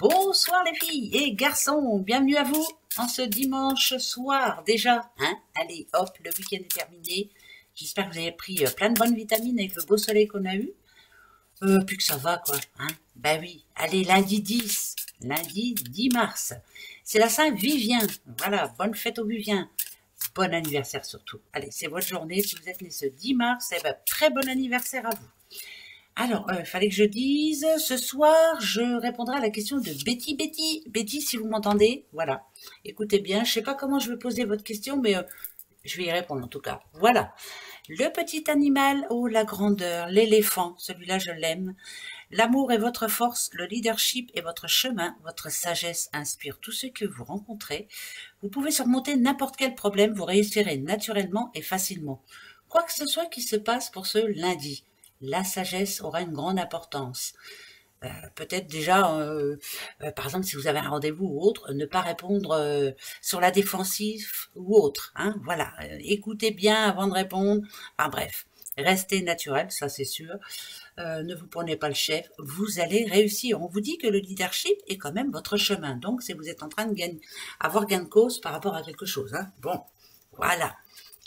Bonsoir les filles et garçons, bienvenue à vous en ce dimanche soir déjà. Allez, hop, le week-end est terminé. J'espère que vous avez pris plein de bonnes vitamines avec le beau soleil qu'on a eu. Puis que ça va quoi. Bah oui, allez, lundi 10 mars. C'est la Saint-Vivien. Voilà, bonne fête aux Viviens. Bon anniversaire surtout. Allez, c'est votre journée. Si vous êtes né ce 10 mars, eh ben, très bon anniversaire à vous. Alors, il fallait que je dise, ce soir, je répondrai à la question de Betty. Betty, si vous m'entendez, voilà. Écoutez bien, je ne sais pas comment je vais poser votre question, mais je vais y répondre en tout cas. Voilà. Le petit animal, oh la grandeur, l'éléphant, celui-là je l'aime. L'amour est votre force, le leadership est votre chemin, votre sagesse inspire tous ceux que vous rencontrez. Vous pouvez surmonter n'importe quel problème, vous réussirez naturellement et facilement. Quoi que ce soit qui se passe pour ce lundi, la sagesse aura une grande importance. Peut-être déjà, par exemple, si vous avez un rendez-vous ou autre, ne pas répondre sur la défensive ou autre. Voilà, écoutez bien avant de répondre. Enfin bref, restez naturel, ça c'est sûr. Ne vous prenez pas le chef, vous allez réussir. On vous dit que le leadership est quand même votre chemin. Donc, si vous êtes en train de avoir gain de cause par rapport à quelque chose. Bon, voilà.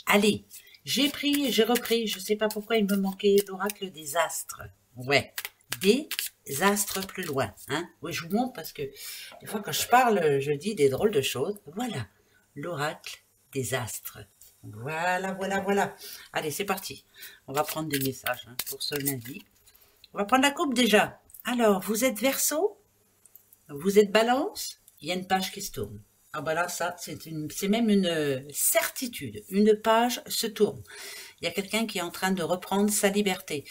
Allez, j'ai repris, je ne sais pas pourquoi il me manquait l'oracle des astres. Ouais, des astres plus loin. Oui, je vous montre parce que des fois quand je parle, je dis des drôles de choses. Voilà, l'oracle des astres. Voilà. Allez, c'est parti. On va prendre des messages pour ce lundi. On va prendre la coupe déjà. Alors, vous êtes Verseau? Vous êtes Balance? Il y a une page qui se tourne. Ah bah là, ça, c'est même une certitude. Une page se tourne. Il y a quelqu'un qui est en train de reprendre sa liberté,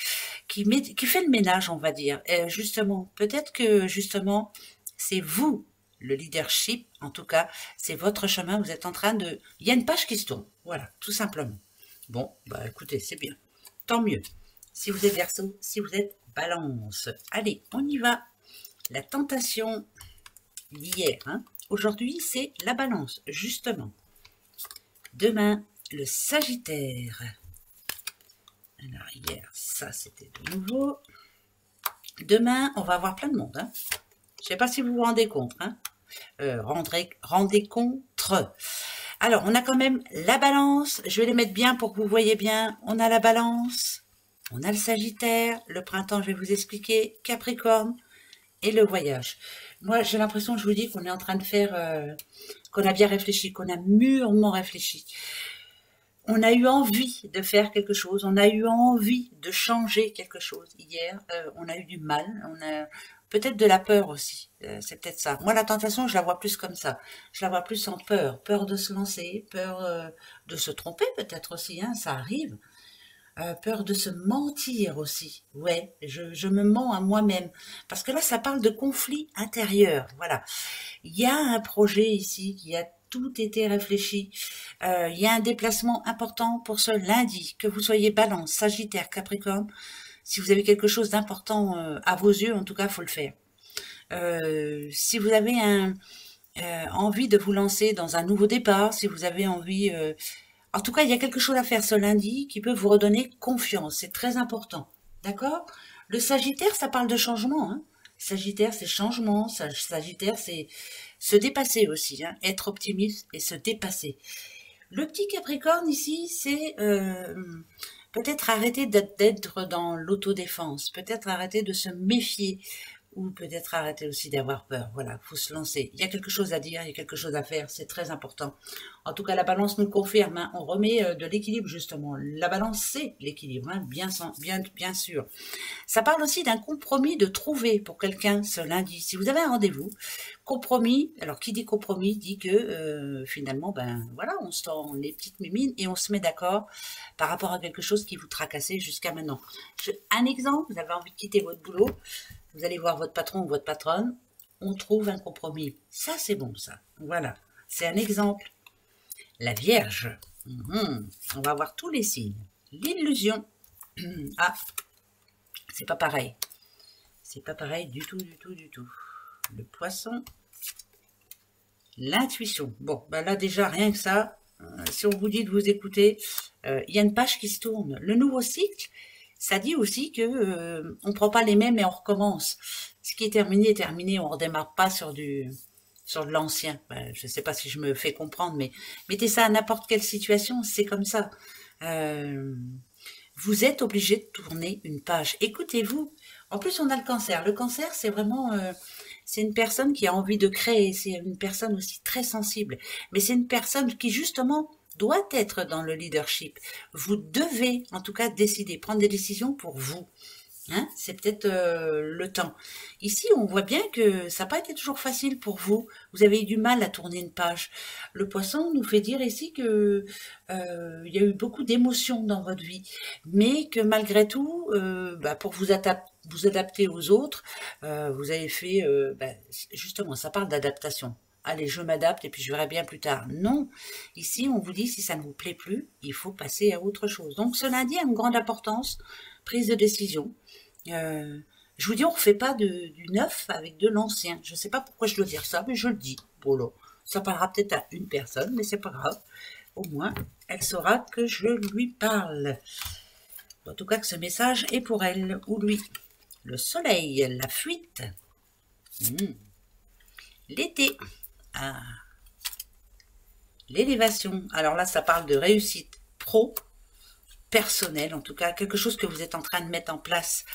qui fait le ménage, on va dire. Et justement, peut-être que justement, c'est vous, le leadership, en tout cas, c'est votre chemin. Vous êtes en train de... Il y a une page qui se tourne. Voilà, tout simplement. Bon, bah écoutez, c'est bien. Tant mieux. Si vous êtes Verseau, si vous êtes Balance. Allez, on y va. La tentation d'hier. Aujourd'hui, c'est la Balance, justement. Demain, le Sagittaire. Alors, hier, ça, c'était de nouveau. Demain, on va avoir plein de monde. Je ne sais pas si vous vous rendez compte. Rendez compte. Alors, on a quand même la Balance. Je vais les mettre bien pour que vous voyez bien. On a la Balance. On a le Sagittaire, le printemps, je vais vous expliquer, Capricorne et le voyage. Moi, j'ai l'impression, je vous dis, qu'on est en train de faire, qu'on a bien réfléchi, qu'on a mûrement réfléchi. On a eu envie de faire quelque chose, on a eu envie de changer quelque chose hier. On a eu du mal, on a peut-être de la peur aussi, c'est peut-être ça. Moi, la tentation, je la vois plus comme ça. Je la vois plus en peur, peur de se lancer, peur de se tromper peut-être aussi, ça arrive. Peur de se mentir aussi. Ouais, je me mens à moi-même. Parce que là, ça parle de conflit intérieur. Voilà. Il y a un projet ici qui a tout été réfléchi. Il y a un déplacement important pour ce lundi. Que vous soyez Balance, Sagittaire, Capricorne. Si vous avez quelque chose d'important à vos yeux, en tout cas, il faut le faire. Si vous avez envie de vous lancer dans un nouveau départ, si vous avez envie... En tout cas, il y a quelque chose à faire ce lundi qui peut vous redonner confiance. C'est très important. D'accord? Le Sagittaire, ça parle de changement. Sagittaire, c'est changement. Sagittaire, c'est se dépasser aussi. Être optimiste et se dépasser. Le petit Capricorne ici, c'est peut-être arrêter d'être dans l'autodéfense. Peut-être arrêter de se méfier. Ou peut-être arrêter aussi d'avoir peur. Voilà, il faut se lancer. Il y a quelque chose à dire, il y a quelque chose à faire, c'est très important. En tout cas, la Balance nous confirme, on remet de l'équilibre justement. La Balance, c'est l'équilibre, bien sûr. Ça parle aussi d'un compromis de trouver pour quelqu'un ce lundi. Si vous avez un rendez-vous, compromis, alors qui dit compromis dit que finalement, voilà, on se tend les petites mimines et on se met d'accord par rapport à quelque chose qui vous tracassait jusqu'à maintenant. Un exemple, vous avez envie de quitter votre boulot, vous allez voir votre patron ou votre patronne, on trouve un compromis. Ça, c'est bon, ça. Voilà, c'est un exemple. La Vierge. On va voir tous les signes. L'illusion. Ah, c'est pas pareil. C'est pas pareil du tout. Le Poisson. L'intuition. Bon, là déjà, rien que ça, si on vous dit de vous écouter, il y a une page qui se tourne. Le nouveau cycle, ça dit aussi que on ne prend pas les mêmes et on recommence. Ce qui est terminé, on ne redémarre pas sur de l'ancien. Ben, je ne sais pas si je me fais comprendre, mais mettez ça à n'importe quelle situation, c'est comme ça. Vous êtes obligé de tourner une page. Écoutez-vous. En plus, on a le cancer. Le cancer, c'est vraiment... c'est une personne qui a envie de créer. C'est une personne aussi très sensible. Mais c'est une personne qui, justement, doit être dans le leadership. Vous devez, en tout cas, décider, prendre des décisions pour vous. Hein, c'est peut-être le temps. Ici, on voit bien que ça n'a pas été toujours facile pour vous. Vous avez eu du mal à tourner une page. Le poisson nous fait dire ici que il y a eu beaucoup d'émotions dans votre vie, mais que malgré tout, pour vous adapter aux autres, vous avez fait, justement, ça parle d'adaptation. Allez, je m'adapte et puis je verrai bien plus tard. Non, ici, on vous dit, si ça ne vous plaît plus, il faut passer à autre chose. Donc, ce lundi a une grande importance, prise de décision. Je vous dis, on ne refait pas du neuf avec de l'ancien. Je ne sais pas pourquoi je dois dire ça, mais je le dis. Bon, ça parlera peut-être à une personne, mais c'est pas grave. Au moins, elle saura que je lui parle. En tout cas, que ce message est pour elle ou lui. Le soleil, la fuite. L'été. Ah. L'élévation. Alors là, ça parle de réussite pro, personnelle, en tout cas, quelque chose que vous êtes en train de mettre en place.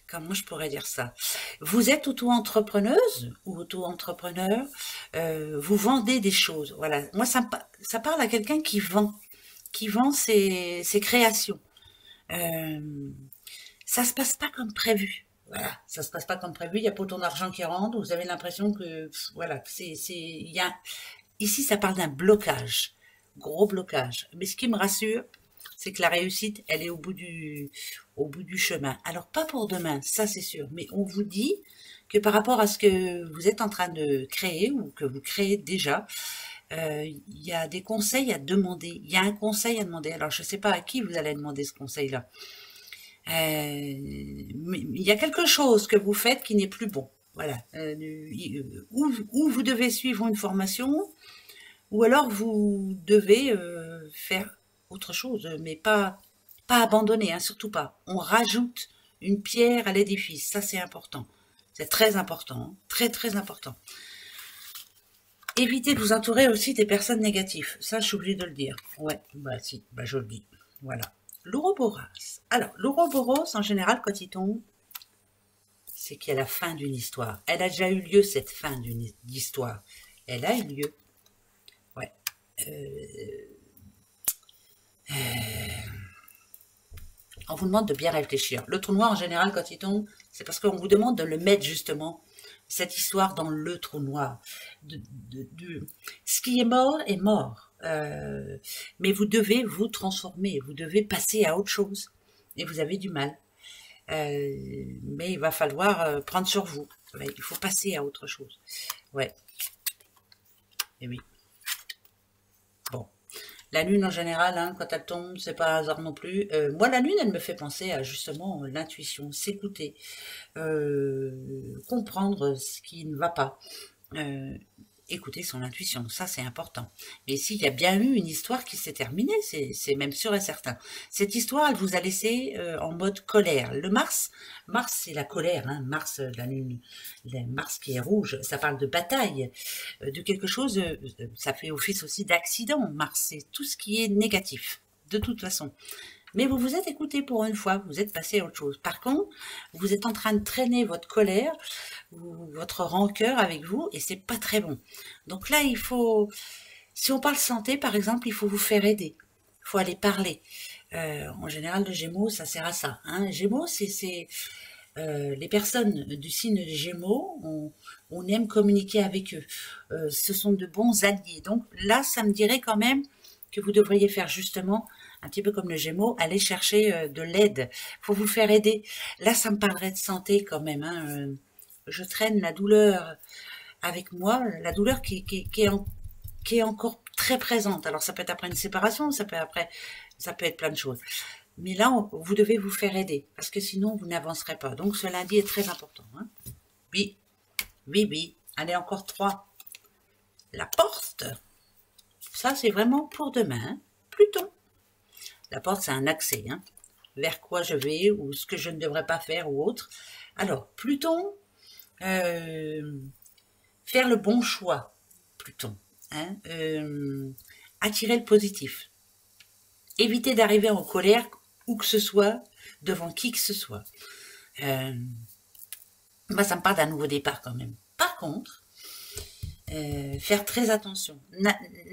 Comment je pourrais dire ça? Vous êtes auto-entrepreneuse ou auto-entrepreneur, vous vendez des choses. Voilà. Moi, ça parle à quelqu'un qui vend ses créations. Ça se passe pas comme prévu. Voilà, ça se passe pas comme prévu. Il n'y a pas autant d'argent qui rentre. Vous avez l'impression que, voilà, ici, ça parle d'un blocage, gros blocage. Mais ce qui me rassure, c'est que la réussite, elle est au bout du chemin. Alors, pas pour demain, ça c'est sûr, mais on vous dit que par rapport à ce que vous êtes en train de créer ou que vous créez déjà, il y a des conseils à demander. Il y a un conseil à demander. Alors, je ne sais pas à qui vous allez demander ce conseil-là. Mais il y a quelque chose que vous faites qui n'est plus bon. Voilà. Ou vous devez suivre une formation, ou alors vous devez faire autre chose, mais pas abandonner, hein, surtout pas. On rajoute une pierre à l'édifice, ça c'est important. C'est très important, hein, très très important. Évitez de vous entourer aussi des personnes négatives. Ça, je suis obligée de le dire. Ouais, si, je le dis. Voilà. L'Ouroboros. Alors, l'Ouroboros, en général, quand il tombe, c'est qu'il y a la fin d'une histoire. Elle a déjà eu lieu, cette fin d'une histoire. Elle a eu lieu. Ouais. On vous demande de bien réfléchir. Le trou noir, en général, quand il tombe, c'est parce qu'on vous demande de le mettre, justement, cette histoire dans le trou noir. Ce qui est mort. Mais vous devez vous transformer, vous devez passer à autre chose. Et vous avez du mal. Mais il va falloir prendre sur vous. Ouais, il faut passer à autre chose. Ouais. Et oui. Bon. La lune, en général, hein, quand elle tombe, c'est pas un hasard non plus. Moi, la lune, elle me fait penser à, justement, l'intuition, s'écouter, comprendre ce qui ne va pas, écouter son intuition, ça c'est important. Mais s'il y a bien eu une histoire qui s'est terminée, c'est même sûr et certain. Cette histoire, elle vous a laissé en mode colère. Le Mars c'est la colère, hein, Mars, la lune, Mars qui est rouge, ça parle de bataille, de quelque chose, ça fait office aussi d'accident. Mars, c'est tout ce qui est négatif, de toute façon. Mais vous vous êtes écouté pour une fois, vous êtes passé à autre chose. Par contre, vous êtes en train de traîner votre colère, ou votre rancœur avec vous, et c'est pas très bon. Donc là, il faut, si on parle santé, par exemple, il faut vous faire aider. Il faut aller parler. En général, le Gémeaux, ça sert à ça. Hein. Gémeaux, c'est les personnes du signe des Gémeaux, on aime communiquer avec eux. Ce sont de bons alliés. Donc là, ça me dirait quand même que vous devriez faire justement un petit peu comme le Gémeaux, aller chercher de l'aide. Faut vous faire aider. Là, ça me parlerait de santé quand même. Hein. Je traîne la douleur avec moi, la douleur qui est encore très présente. Alors, ça peut être après une séparation, ça peut être plein de choses. Mais là, vous devez vous faire aider, parce que sinon, vous n'avancerez pas. Donc, ce lundi est très important. Hein. Oui. Allez, encore 3. La porte. Ça, c'est vraiment pour demain. Hein. Pluton. La porte, c'est un accès. Hein. vers quoi je vais ou ce que je ne devrais pas faire ou autre. Alors, Pluton, faire le bon choix, Pluton. Hein, attirer le positif. Éviter d'arriver en colère où que ce soit, devant qui que ce soit. Moi, ça me parle d'un nouveau départ quand même. Par contre, faire très attention.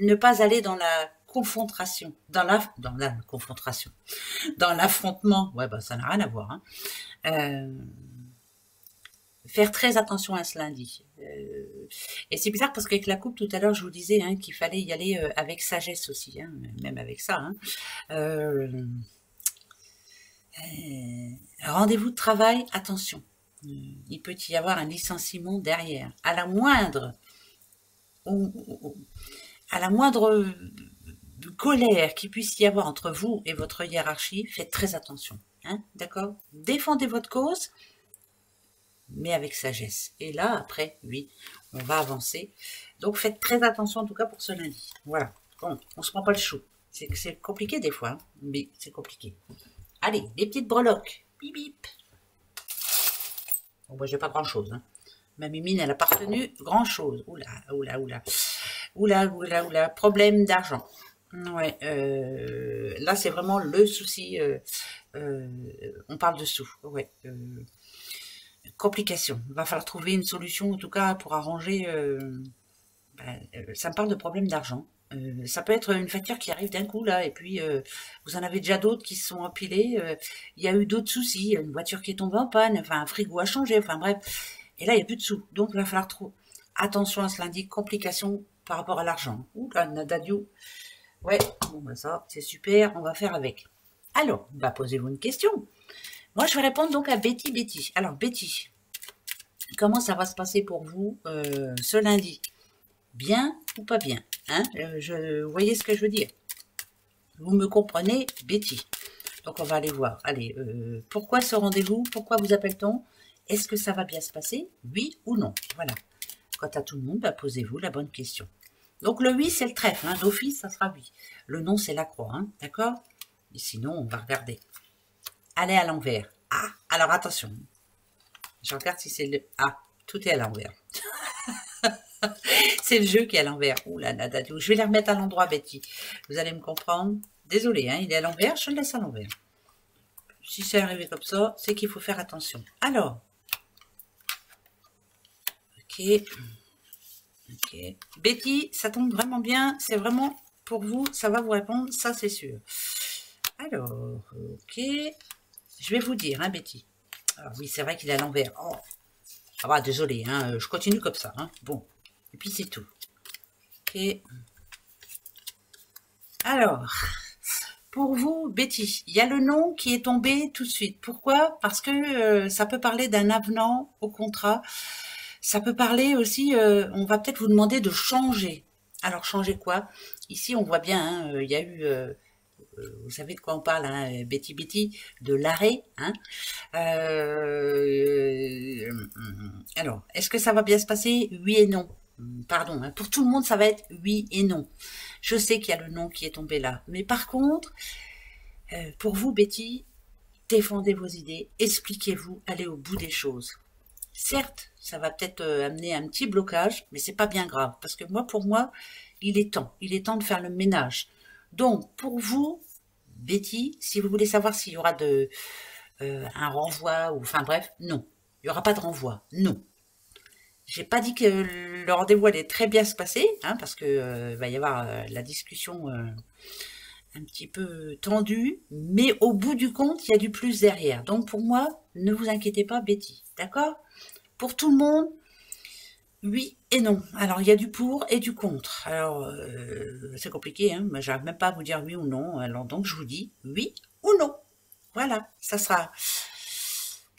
Ne pas aller dans la confrontation. Dans la confrontation. Dans l'affrontement. Ouais, bah ça n'a rien à voir. Hein. Faire très attention à ce lundi. Et c'est bizarre parce qu'avec la coupe, tout à l'heure, je vous disais hein, qu'il fallait y aller avec sagesse aussi, hein, même avec ça. Hein. Rendez-vous de travail, attention. Il peut y avoir un licenciement derrière. À la moindre colère qu'il puisse y avoir entre vous et votre hiérarchie, faites très attention. Hein, d'accord? Défendez votre cause, mais avec sagesse. Et là, après, oui, on va avancer. Donc, faites très attention, en tout cas, pour ce lundi. Voilà. Bon, on se prend pas le chou. C'est compliqué des fois, hein, mais c'est compliqué. Allez, les petites breloques. Bip, bip. Bon, moi, j'ai pas grand-chose. Hein. Ma mimine, elle a pas retenu grand-chose. Oula, oula, oula. Oula, oula, oula. Problème d'argent. Ouais, là, c'est vraiment le souci. On parle de sous. Ouais. Complication. Il va falloir trouver une solution, en tout cas, pour arranger... ça me parle de problème d'argent. Ça peut être une facture qui arrive d'un coup, là, et puis vous en avez déjà d'autres qui se sont empilés. Il y a eu d'autres soucis, une voiture qui est tombée en panne, enfin, un frigo a changé, enfin, bref. Et là, il n'y a plus de sous. Donc, il va falloir trop... Attention à ce lundi, complication par rapport à l'argent. Ouh là, Nadadio. Ouais, bon, bah ça, c'est super, on va faire avec. Alors, bah, posez-vous une question. Moi, je vais répondre donc à Betty. Alors, Betty, comment ça va se passer pour vous ce lundi? Bien ou pas bien hein vous voyez ce que je veux dire? Vous me comprenez, Betty? Donc, on va aller voir. Allez, pourquoi ce rendez-vous? Pourquoi vous appelle-t-on? Est-ce que ça va bien se passer? Oui ou non? Voilà. Quant à tout le monde, bah, posez-vous la bonne question. Donc, le oui, c'est le trèfle. Hein, d'office, ça sera oui. Le non, c'est la croix. Hein, d'accord? Et sinon, on va regarder. Allez à l'envers. Ah, alors attention. Je regarde si c'est le... Ah, tout est à l'envers. C'est le jeu qui est à l'envers. Ouh là là, je vais les remettre à l'endroit, Betty. Vous allez me comprendre. Désolée, hein, il est à l'envers, je le laisse à l'envers. Si c'est arrivé comme ça, c'est qu'il faut faire attention. Alors. Ok. Betty, ça tombe vraiment bien. C'est vraiment pour vous, ça va vous répondre, ça c'est sûr. Alors, ok. Je vais vous dire, hein, Betty. Alors oui, c'est vrai qu'il est à l'envers. Oh. Ah bah, désolé, hein, je continue comme ça. Hein. Bon, et puis c'est tout. Ok. Alors, pour vous, Betty, il y a le nom qui est tombé tout de suite. Pourquoi? Parce que ça peut parler d'un avenant au contrat. Ça peut parler aussi, on va peut-être vous demander de changer. Alors, changer quoi? Ici, on voit bien, hein, il y a eu... vous savez de quoi on parle, hein, Betty, de l'arrêt. Hein. Alors, est-ce que ça va bien se passer? Oui et non. Pardon, hein, pour tout le monde, ça va être oui et non. Je sais qu'il y a le non qui est tombé là. Mais par contre, pour vous, Betty, défendez vos idées, expliquez-vous, allez au bout des choses. Certes, ça va peut-être amener un petit blocage, mais c'est pas bien grave. Parce que moi, pour moi, il est temps de faire le ménage. Donc, pour vous, Betty, si vous voulez savoir s'il y aura un renvoi, ou enfin bref, non. Il n'y aura pas de renvoi, non. J'ai pas dit que le rendez-vous allait très bien se passer, hein, parce que va y avoir la discussion un petit peu tendue, mais au bout du compte, il y a du plus derrière. Donc pour moi, ne vous inquiétez pas, Betty, d'accord? Pour tout le monde, oui et non. Alors, il y a du pour et du contre. Alors, c'est compliqué, hein. Moi, j'arrive même pas à vous dire oui ou non. Alors, donc, je vous dis oui ou non. Voilà, ça sera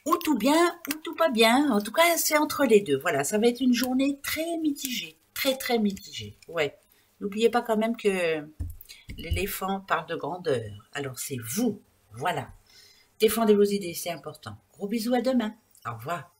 ou tout bien ou tout pas bien. En tout cas, c'est entre les deux. Voilà, ça va être une journée très mitigée. Très, très mitigée. Ouais. N'oubliez pas quand même que l'éléphant parle de grandeur. Alors, c'est vous. Voilà. Défendez vos idées, c'est important. Gros bisous, à demain. Au revoir.